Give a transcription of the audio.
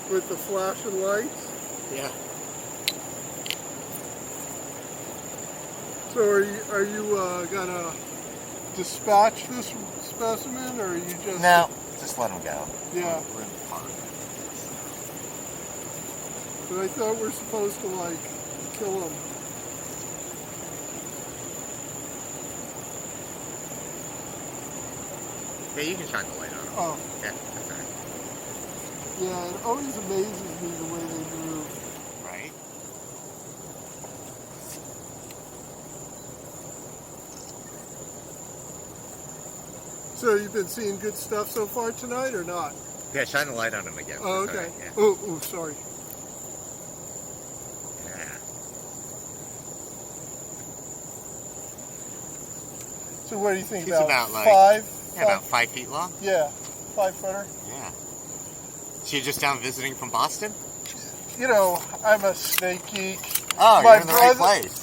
with the flashing lights. Yeah. So are you gonna dispatch this specimen, or are you just... No, just let them go. Yeah. We're in the park. But I thought we're supposed to, like, kill them. Yeah, you can shine the light on them. Oh. Yeah, that's all right. Yeah, it always amazes me the way they move. Right? So you've been seeing good stuff so far tonight, or not? Yeah, shine the light on them again. Oh, That's all okay. right, yeah. Oh, sorry. Yeah. So what do you think She's about, about, like, five? Yeah, about 5 feet long. Yeah, 5 footer. Yeah. So you're just down visiting from Boston? You know, I'm a snake geek. Oh, My you're in the right brother- place.